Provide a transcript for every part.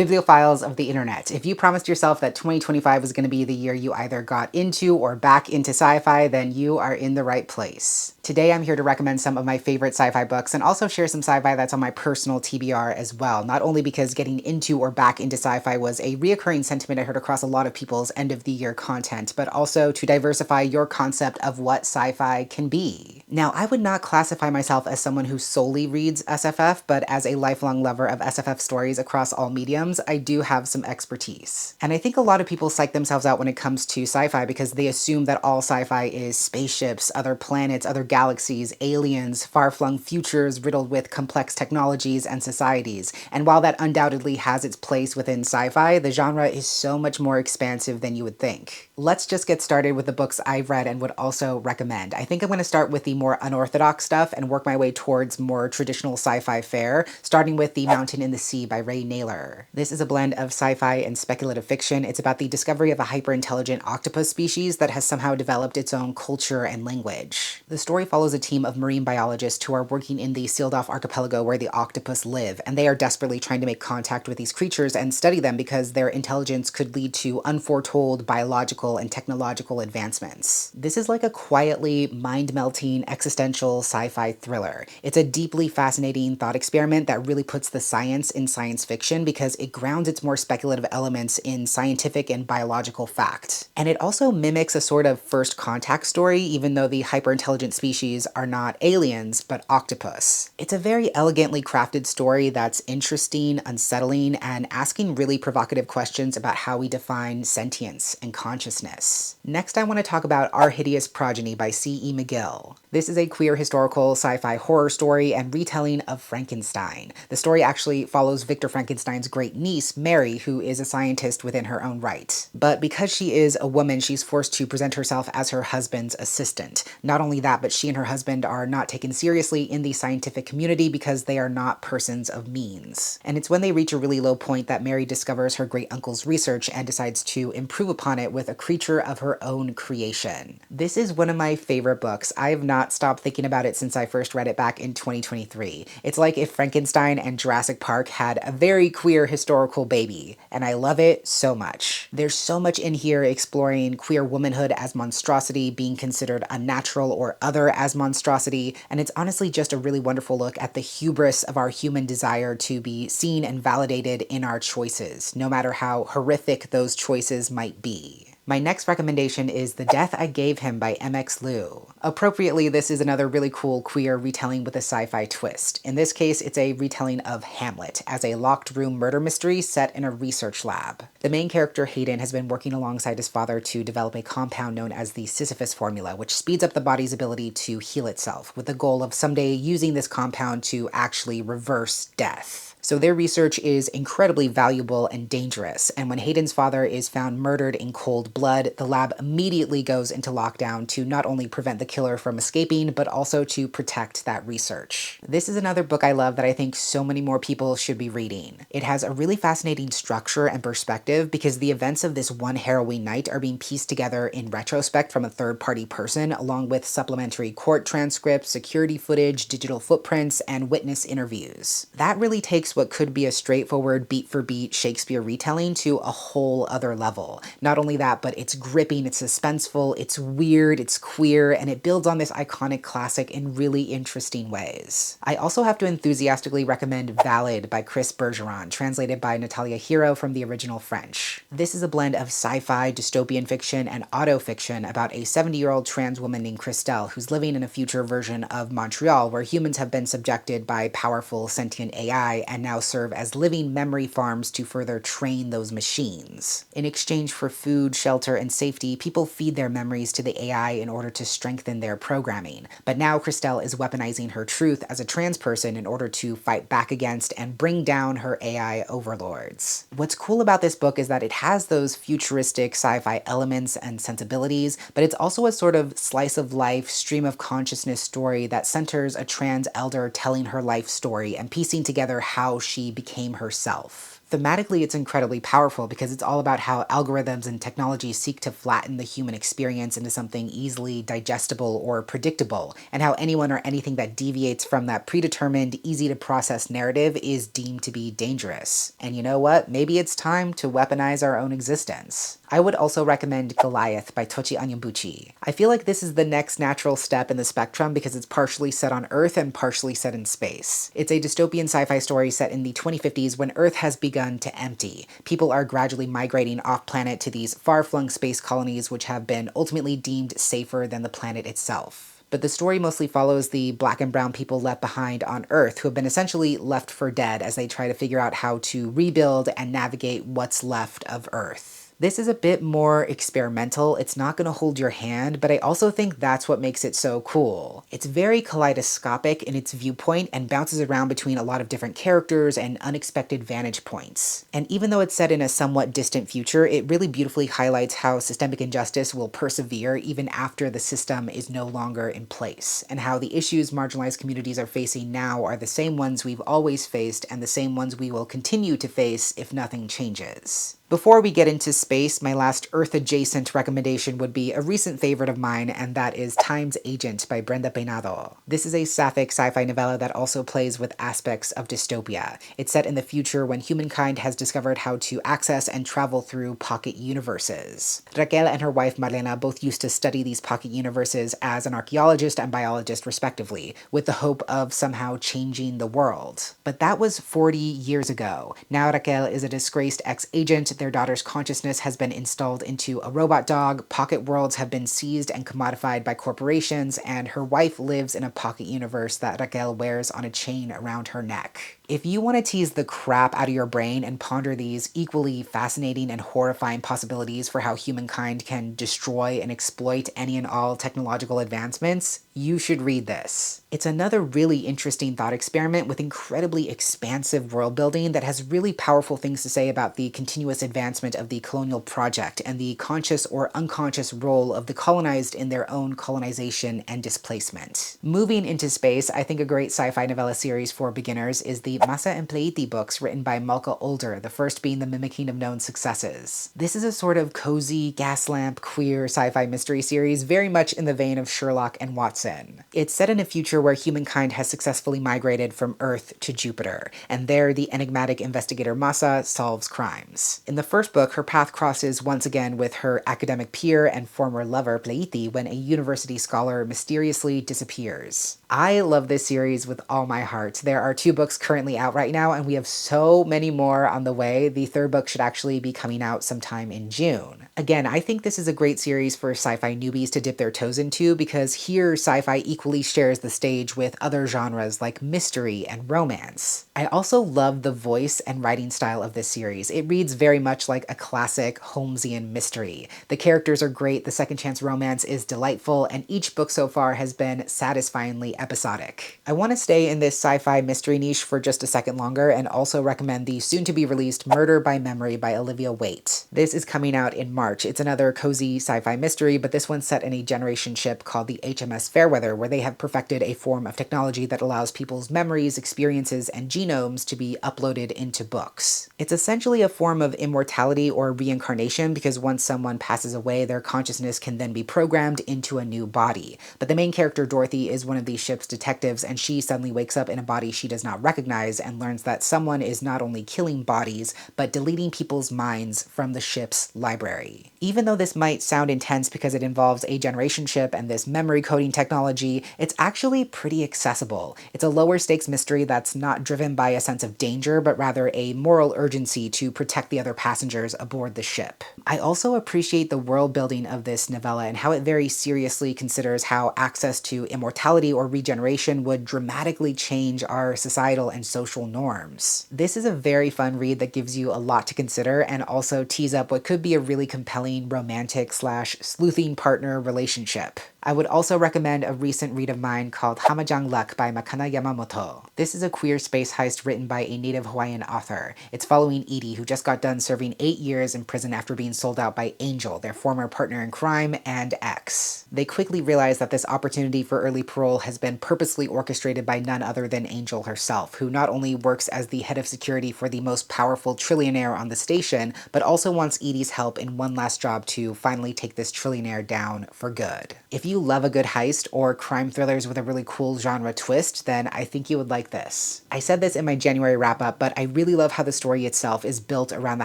Bibliophiles of the internet. If you promised yourself that 2025 was going to be the year you either got into or back into sci-fi, then you are in the right place. Today I'm here to recommend some of my favorite sci-fi books and also share some sci-fi that's on my personal TBR as well. Not only because getting into or back into sci-fi was a reoccurring sentiment I heard across a lot of people's end of the year content, but also to diversify your concept of what sci-fi can be. Now, I would not classify myself as someone who solely reads SFF, but as a lifelong lover of SFF stories across all mediums, I do have some expertise. And I think a lot of people psych themselves out when it comes to sci-fi because they assume that all sci-fi is spaceships, other planets, other galaxies, aliens, far-flung futures riddled with complex technologies and societies. And while that undoubtedly has its place within sci-fi, the genre is so much more expansive than you would think. Let's just get started with the books I've read and would also recommend. I think I'm going to start with the more unorthodox stuff and work my way towards more traditional sci-fi fare, starting with The Mountain in the Sea by Ray Naylor. This is a blend of sci-fi and speculative fiction. It's about the discovery of a hyper-intelligent octopus species that has somehow developed its own culture and language. The story follows a team of marine biologists who are working in the sealed-off archipelago where the octopus live, and they are desperately trying to make contact with these creatures and study them because their intelligence could lead to unforetold biological and technological advancements. This is like a quietly mind-melting existential sci-fi thriller. It's a deeply fascinating thought experiment that really puts the science in science fiction because it grounds its more speculative elements in scientific and biological fact. And it also mimics a sort of first contact story, even though the hyper-intelligent species are not aliens, but octopus. It's a very elegantly crafted story that's interesting, unsettling, and asking really provocative questions about how we define sentience and consciousness. Next, I want to talk about Our Hideous Progeny by C.E. McGill. This is a queer historical sci-fi horror story and retelling of Frankenstein. The story actually follows Victor Frankenstein's great niece, Mary, who is a scientist within her own right. But because she is a woman, she's forced to present herself as her husband's assistant. Not only that, but she and her husband are not taken seriously in the scientific community because they are not persons of means. And it's when they reach a really low point that Mary discovers her great-uncle's research and decides to improve upon it with a creature of her own creation. This is one of my favorite books. I have not stopped thinking about it since I first read it back in 2023. It's like if Frankenstein and Jurassic Park had a very queer historical baby, and I love it so much. There's so much in here exploring queer womanhood as monstrosity, being considered unnatural or other as monstrosity, and it's honestly just a really wonderful look at the hubris of our human desire to be seen and validated in our choices, no matter how horrific those choices might be. My next recommendation is The Death I Gave Him by M.X. Liu. Appropriately, this is another really cool queer retelling with a sci-fi twist. In this case, it's a retelling of Hamlet as a locked room murder mystery set in a research lab. The main character, Hayden, has been working alongside his father to develop a compound known as the Sisyphus formula, which speeds up the body's ability to heal itself, with the goal of someday using this compound to actually reverse death. So their research is incredibly valuable and dangerous, and when Hayden's father is found murdered in cold blood, the lab immediately goes into lockdown to not only prevent the killer from escaping, but also to protect that research. This is another book I love that I think so many more people should be reading. It has a really fascinating structure and perspective because the events of this one harrowing night are being pieced together in retrospect from a third-party person, along with supplementary court transcripts, security footage, digital footprints, and witness interviews. That really takes what could be a straightforward beat-for-beat Shakespeare retelling to a whole other level. Not only that, but it's gripping, it's suspenseful, it's weird, it's queer, and it builds on this iconic classic in really interesting ways. I also have to enthusiastically recommend Valid by Chris Bergeron, translated by Natalia Hero from the original French. This is a blend of sci-fi, dystopian fiction, and auto-fiction about a 70-year-old trans woman named Christelle who's living in a future version of Montreal where humans have been subjected by powerful sentient AI and now serve as living memory farms to further train those machines. In exchange for food, shelter, and safety, people feed their memories to the AI in order to strengthen their programming. But now Christelle is weaponizing her truth as a trans person in order to fight back against and bring down her AI overlords. What's cool about this book is that it has those futuristic sci-fi elements and sensibilities, but it's also a sort of slice of life, stream of consciousness story that centers a trans elder telling her life story and piecing together how she became herself. Thematically, it's incredibly powerful because it's all about how algorithms and technology seek to flatten the human experience into something easily digestible or predictable, and how anyone or anything that deviates from that predetermined, easy to process narrative is deemed to be dangerous. And you know what? Maybe it's time to weaponize our own existence. I would also recommend Goliath by Tochi Onyebuchi. I feel like this is the next natural step in the spectrum because it's partially set on Earth and partially set in space. It's a dystopian sci-fi story set in the 2050s when Earth has begun to empty. People are gradually migrating off-planet to these far-flung space colonies which have been ultimately deemed safer than the planet itself. But the story mostly follows the black and brown people left behind on Earth who have been essentially left for dead as they try to figure out how to rebuild and navigate what's left of Earth. This is a bit more experimental. It's not going to hold your hand, but I also think that's what makes it so cool. It's very kaleidoscopic in its viewpoint and bounces around between a lot of different characters and unexpected vantage points. And even though it's set in a somewhat distant future, it really beautifully highlights how systemic injustice will persevere even after the system is no longer in place, and how the issues marginalized communities are facing now are the same ones we've always faced and the same ones we will continue to face if nothing changes. Before we get into space, my last Earth-adjacent recommendation would be a recent favorite of mine, and that is Time's Agent by Brenda Peinado. This is a sapphic sci-fi novella that also plays with aspects of dystopia. It's set in the future when humankind has discovered how to access and travel through pocket universes. Raquel and her wife Marlena both used to study these pocket universes as an archaeologist and biologist respectively, with the hope of somehow changing the world. But that was 40 years ago. Now Raquel is a disgraced ex-agent. Their daughter's consciousness has been installed into a robot dog, pocket worlds have been seized and commodified by corporations, and her wife lives in a pocket universe that Raquel wears on a chain around her neck. If you want to tease the crap out of your brain and ponder these equally fascinating and horrifying possibilities for how humankind can destroy and exploit any and all technological advancements, you should read this. It's another really interesting thought experiment with incredibly expansive world building that has really powerful things to say about the continuous advancement of the colonial project and the conscious or unconscious role of the colonized in their own colonization and displacement. Moving into space, I think a great sci-fi novella series for beginners is the Masa and Pleiti books written by Malka Older, the first being The Mimicking of Known Successes. This is a sort of cozy, gaslamp, queer sci-fi mystery series very much in the vein of Sherlock and Watson. It's set in a future where humankind has successfully migrated from Earth to Jupiter, and there the enigmatic investigator Masa solves crimes. In the first book, her path crosses once again with her academic peer and former lover Pleiti when a university scholar mysteriously disappears. I love this series with all my heart. There are 2 books currently out right now, and we have so many more on the way. The 3rd book should actually be coming out sometime in June. Again, I think this is a great series for sci-fi newbies to dip their toes into because here sci-fi equally shares the stage with other genres like mystery and romance. I also love the voice and writing style of this series. It reads very much like a classic Holmesian mystery. The characters are great, the second chance romance is delightful, and each book so far has been satisfyingly episodic. I want to stay in this sci-fi mystery niche for just a second longer and also recommend the soon-to-be-released Murder by Memory by Olivia Waite. This is coming out in March. It's another cozy sci-fi mystery, but this one's set in a generation ship called the HMS Fairweather, where they have perfected a form of technology that allows people's memories, experiences, and genomes to be uploaded into books. It's essentially a form of immortality or reincarnation because once someone passes away, their consciousness can then be programmed into a new body. But the main character, Dorothy, is one of these ship's detectives, and she suddenly wakes up in a body she does not recognize and learns that someone is not only killing bodies, but deleting people's minds from the ship's library. Even though this might sound intense because it involves a generation ship and this memory coding technology, it's actually pretty accessible. It's a lower stakes mystery that's not driven by a sense of danger, but rather a moral urgency to protect the other passengers aboard the ship. I also appreciate the world building of this novella and how it very seriously considers how access to immortality or regeneration would dramatically change our societal and social norms. This is a very fun read that gives you a lot to consider and also tees up what could be a really compelling romantic/sleuthing partner relationship. I would also recommend a recent read of mine called Hamajang Luck by Makana Yamamoto. This is a queer space heist written by a native Hawaiian author. It's following Edie, who just got done serving 8 years in prison after being sold out by Angel, their former partner in crime and ex. They quickly realize that this opportunity for early parole has been purposely orchestrated by none other than Angel herself, who not only works as the head of security for the most powerful trillionaire on the station, but also wants Edie's help in one last job to finally take this trillionaire down for good. If you love a good heist or crime thrillers with a really cool genre twist, then I think you would like this. I said this in my January wrap-up, but I really love how the story itself is built around the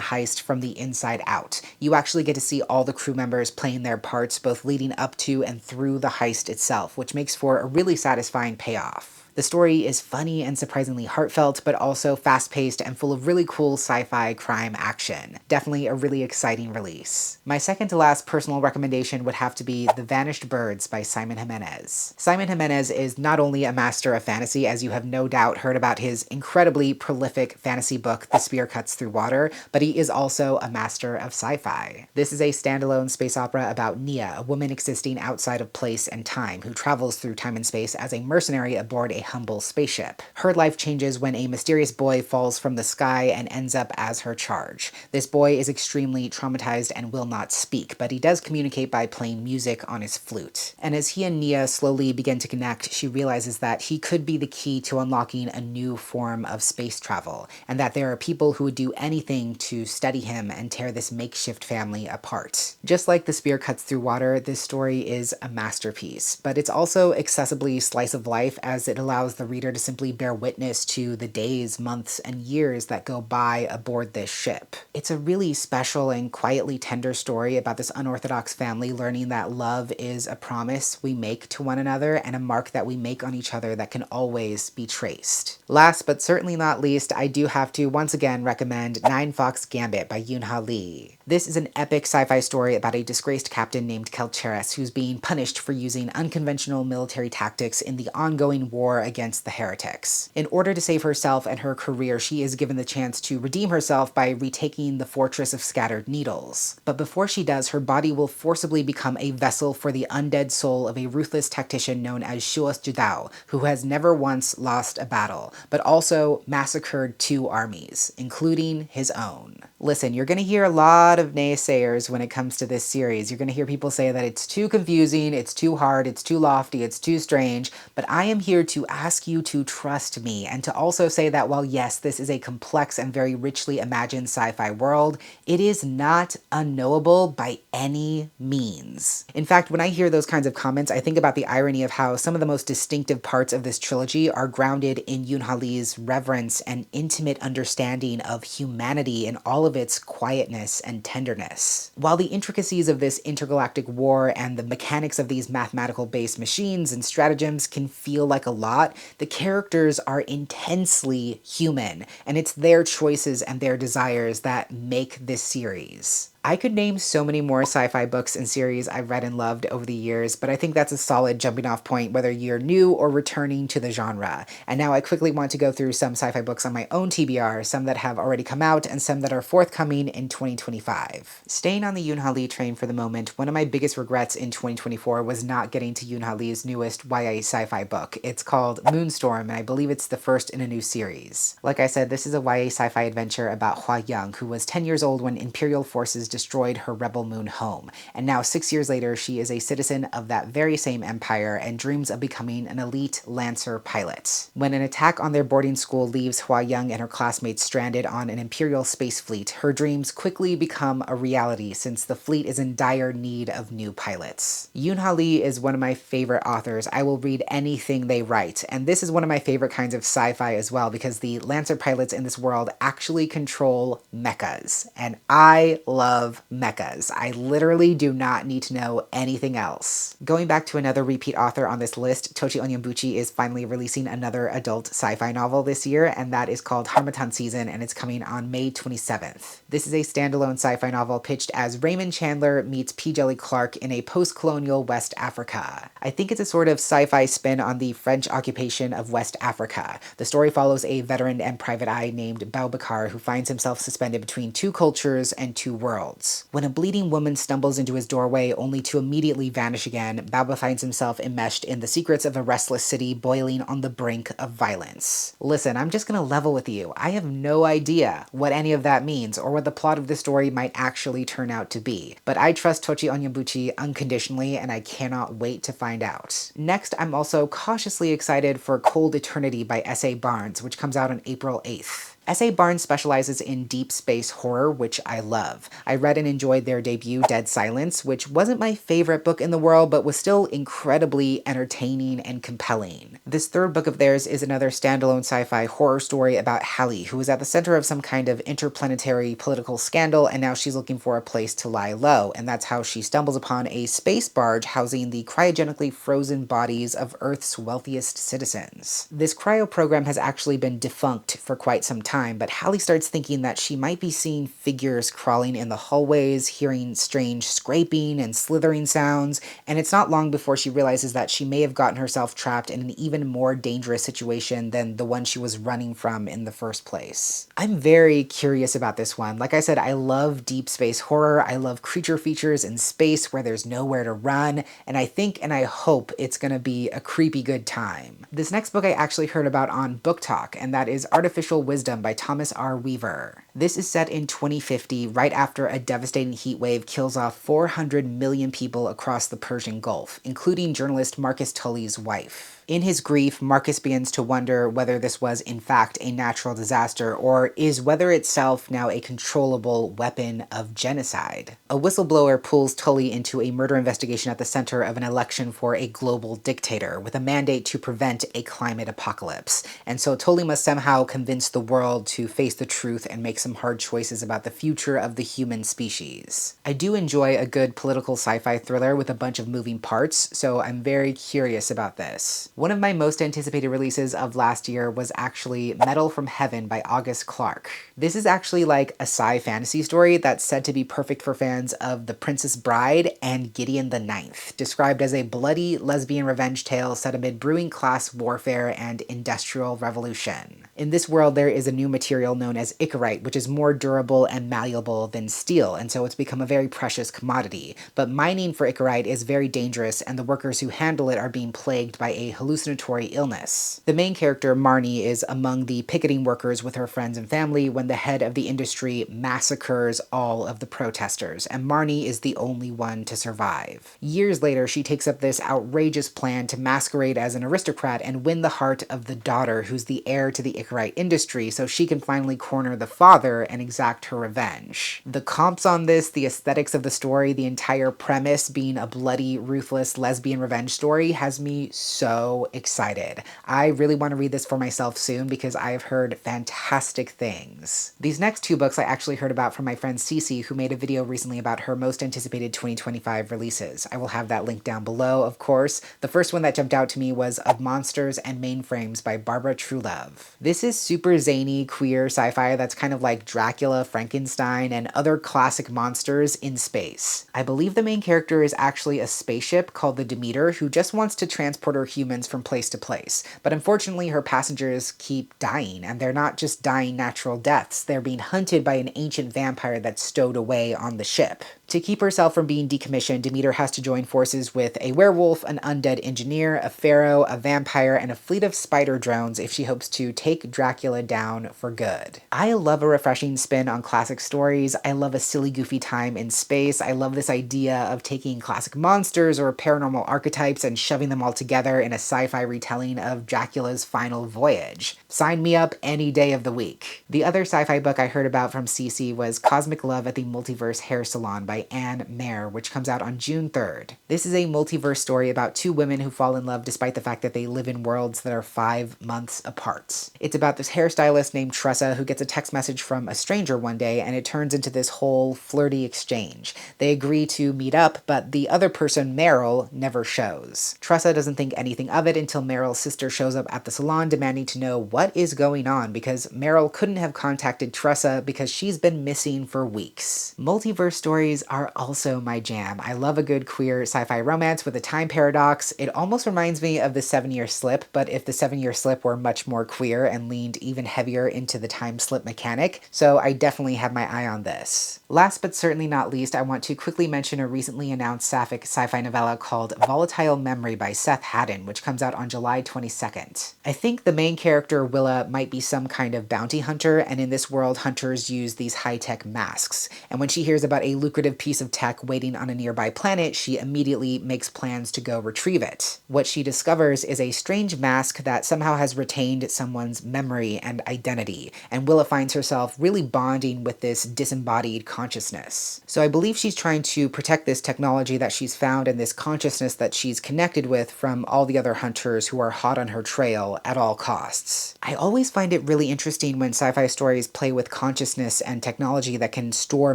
heist from the inside out. You actually get to see all the crew members playing their parts both leading up to and through the heist itself, which makes for a really satisfying payoff. The story is funny and surprisingly heartfelt, but also fast-paced and full of really cool sci-fi crime action. Definitely a really exciting release. My second to last personal recommendation would have to be The Vanished Birds by Simon Jimenez. Simon Jimenez is not only a master of fantasy, as you have no doubt heard about his incredibly prolific fantasy book, The Spear Cuts Through Water, but he is also a master of sci-fi. This is a standalone space opera about Nia, a woman existing outside of place and time, who travels through time and space as a mercenary aboard a humble spaceship. Her life changes when a mysterious boy falls from the sky and ends up as her charge. This boy is extremely traumatized and will not speak, but he does communicate by playing music on his flute. And as he and Nia slowly begin to connect, she realizes that he could be the key to unlocking a new form of space travel, and that there are people who would do anything to study him and tear this makeshift family apart. Just like The Spear Cuts Through Water, this story is a masterpiece, but it's also accessibly slice of life, as it allows the reader to simply bear witness to the days, months, and years that go by aboard this ship. It's a really special and quietly tender story about this unorthodox family learning that love is a promise we make to one another and a mark that we make on each other that can always be traced. Last but certainly not least, I do have to once again recommend Nine Fox Gambit by Yoon-Ha Lee. This is an epic sci-fi story about a disgraced captain named Kelcheris who's being punished for using unconventional military tactics in the ongoing war against the heretics. In order to save herself and her career, she is given the chance to redeem herself by retaking the Fortress of Scattered Needles. But before she does, her body will forcibly become a vessel for the undead soul of a ruthless tactician known as Shuos Judao, who has never once lost a battle, but also massacred 2 armies, including his own. Listen, you're going to hear a lot of naysayers when it comes to this series. You're going to hear people say that it's too confusing, it's too hard, it's too lofty, it's too strange, but I am here to ask you to trust me and to also say that while yes, this is a complex and very richly imagined sci-fi world, it is not unknowable by any means. In fact, when I hear those kinds of comments, I think about the irony of how some of the most distinctive parts of this trilogy are grounded in Yoon-Ha Lee's reverence and intimate understanding of humanity in all of its quietness and tenderness. While the intricacies of this intergalactic war and the mechanics of these mathematical-based machines and stratagems can feel like a lot, the characters are intensely human, and it's their choices and their desires that make this series. I could name so many more sci-fi books and series I've read and loved over the years, but I think that's a solid jumping off point whether you're new or returning to the genre. And now I quickly want to go through some sci-fi books on my own TBR, some that have already come out and some that are forthcoming in 2025. Staying on the Yoon-Ha Lee train for the moment, one of my biggest regrets in 2024 was not getting to Yoon-Ha Lee's newest YA sci-fi book. It's called Moonstorm, and I believe it's the first in a new series. Like I said, this is a YA sci-fi adventure about Hua Young, who was 10 years old when Imperial forces destroyed her rebel moon home, and now 6 years later she is a citizen of that very same empire and dreams of becoming an elite Lancer pilot. When an attack on their boarding school leaves Hua Young and her classmates stranded on an Imperial space fleet, her dreams quickly become a reality since the fleet is in dire need of new pilots. Yoon-Ha Lee is one of my favorite authors. I will read anything they write, and this is one of my favorite kinds of sci-fi as well because the Lancer pilots in this world actually control mechas, and I love mechas. I literally do not need to know anything else. Going back to another repeat author on this list, Tochi Onyenbuchi is finally releasing another adult sci-fi novel this year, and that is called Harmattan Season, and it's coming on May 27th. This is a standalone sci-fi novel pitched as Raymond Chandler meets P. Djeli Clark in a post-colonial West Africa. I think it's a sort of sci-fi spin on the French occupation of West Africa. The story follows a veteran and private eye named Boubacar who finds himself suspended between 2 cultures and 2 worlds. worlds. When a bleeding woman stumbles into his doorway only to immediately vanish again, Baba finds himself enmeshed in the secrets of a restless city boiling on the brink of violence. Listen, I'm just gonna level with you. I have no idea what any of that means or what the plot of the story might actually turn out to be, but I trust Tochi Onyebuchi unconditionally and I cannot wait to find out. Next, I'm also cautiously excited for Cold Eternity by S.A. Barnes, which comes out on April 8th. S.A. Barnes specializes in deep space horror, which I love. I read and enjoyed their debut, Dead Silence, which wasn't my favorite book in the world, but was still incredibly entertaining and compelling. This third book of theirs is another standalone sci-fi horror story about Hallie, who is at the center of some kind of interplanetary political scandal, and now she's looking for a place to lie low, and that's how she stumbles upon a space barge housing the cryogenically frozen bodies of Earth's wealthiest citizens. This cryo program has actually been defunct for quite some time, but Hallie starts thinking that she might be seeing figures crawling in the hallways, hearing strange scraping and slithering sounds, and it's not long before she realizes that she may have gotten herself trapped in an even more dangerous situation than the one she was running from in the first place. I'm very curious about this one. Like I said, I love deep space horror, I love creature features in space where there's nowhere to run, and I think and I hope it's gonna be a creepy good time. This next book I actually heard about on Book Talk, and that is Artificial Wisdom by Thomas R. Weaver. This is set in 2050, right after a devastating heat wave kills off 400 million people across the Persian Gulf, including journalist Marcus Tully's wife. In his grief, Marcus begins to wonder whether this was in fact a natural disaster, or is weather itself now a controllable weapon of genocide. A whistleblower pulls Tully into a murder investigation at the center of an election for a global dictator, with a mandate to prevent a climate apocalypse. And so Tully must somehow convince the world to face the truth and make some hard choices about the future of the human species. I do enjoy a good political sci-fi thriller with a bunch of moving parts, so I'm very curious about this. One of my most anticipated releases of last year was actually Metal from Heaven by August Clark. This is actually like a sci-fantasy story that's said to be perfect for fans of The Princess Bride and Gideon the Ninth, described as a bloody lesbian revenge tale set amid brewing class warfare and industrial revolution. In this world, there is a new material known as Icarite, which is more durable and malleable than steel, and so it's become a very precious commodity. But mining for Icarite is very dangerous, and the workers who handle it are being plagued by a hallucinatory illness. The main character, Marnie, is among the picketing workers with her friends and family when the head of the industry massacres all of the protesters, and Marnie is the only one to survive. Years later, she takes up this outrageous plan to masquerade as an aristocrat and win the heart of the daughter, who's the heir to the Icarite industry, so she can finally corner the father and exact her revenge. The comps on this, the aesthetics of the story, the entire premise being a bloody, ruthless lesbian revenge story has me so excited. I really want to read this for myself soon because I have heard fantastic things. These next two books I actually heard about from my friend Cece, who made a video recently about her most anticipated 2025 releases. I will have that link down below, of course. The first one that jumped out to me was Of Monsters and Mainframes by Barbara Truelove. This is super zany, queer sci-fi that's kind of like Dracula, Frankenstein, and other classic monsters in space. I believe the main character is actually a spaceship called the Demeter who just wants to transport her humans from place to place. But unfortunately, her passengers keep dying, and they're not just dying natural deaths, they're being hunted by an ancient vampire that's stowed away on the ship. To keep herself from being decommissioned, Demeter has to join forces with a werewolf, an undead engineer, a pharaoh, a vampire, and a fleet of spider drones if she hopes to take Dracula down for good. I love a refreshing spin on classic stories. I love a silly, goofy time in space. I love this idea of taking classic monsters or paranormal archetypes and shoving them all together in a sci-fi retelling of Dracula's final voyage. Sign me up any day of the week. The other sci-fi book I heard about from Cece was Cosmic Love at the Multiverse Hair Salon by Anne Mayer, which comes out on June 3rd. This is a multiverse story about two women who fall in love despite the fact that they live in worlds that are 5 months apart. It's about this hairstylist named Tressa who gets a text message from a stranger one day, and it turns into this whole flirty exchange. They agree to meet up, but the other person, Meryl, never shows. Tressa doesn't think anything of it until Meryl's sister shows up at the salon demanding to know what is going on because Meryl couldn't have contacted Tressa because she's been missing for weeks. Multiverse stories are also my jam. I love a good queer sci-fi romance with a time paradox. It almost reminds me of The 7-Year Slip, but if The 7-Year Slip were much more queer and leaned even heavier into the time slip mechanic, so I definitely have my eye on this. Last but certainly not least, I want to quickly mention a recently announced sapphic sci-fi novella called Volatile Memory by Seth Haddon, which comes out on July 22nd. I think the main character, Willa, might be some kind of bounty hunter, and in this world, hunters use these high-tech masks. And when she hears about a lucrative piece of tech waiting on a nearby planet, she immediately makes plans to go retrieve it. What she discovers is a strange mask that somehow has retained someone's memory and identity, and Willa finds herself really bonding with this disembodied consciousness. So I believe she's trying to protect this technology that she's found and this consciousness that she's connected with from all the other hunters who are hot on her trail at all costs. I always find it really interesting when sci-fi stories play with consciousness and technology that can store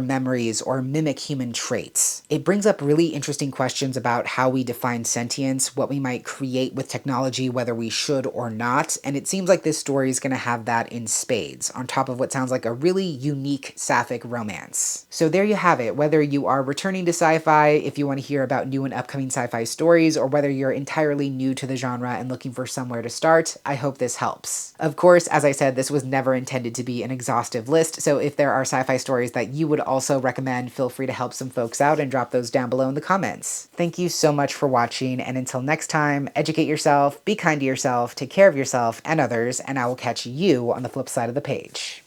memories or mimic human traits. It brings up really interesting questions about how we define sentience, what we might create with technology, whether we should or not, and it seems like this story is going to have that in spades, on top of what sounds like a really unique sapphic romance. So there you have it. Whether you are returning to sci-fi, if you want to hear about new and upcoming sci-fi stories, or whether you're entirely new to the genre and looking for somewhere to start, I hope this helps. Of course, as I said, this was never intended to be an exhaustive list, so if there are sci-fi stories that you would also recommend, feel free to help some folks out and drop those down below in the comments. Thank you so much for watching, and until next time, educate yourself, be kind to yourself, take care of yourself and others, and I will catch you on the flip side of the page.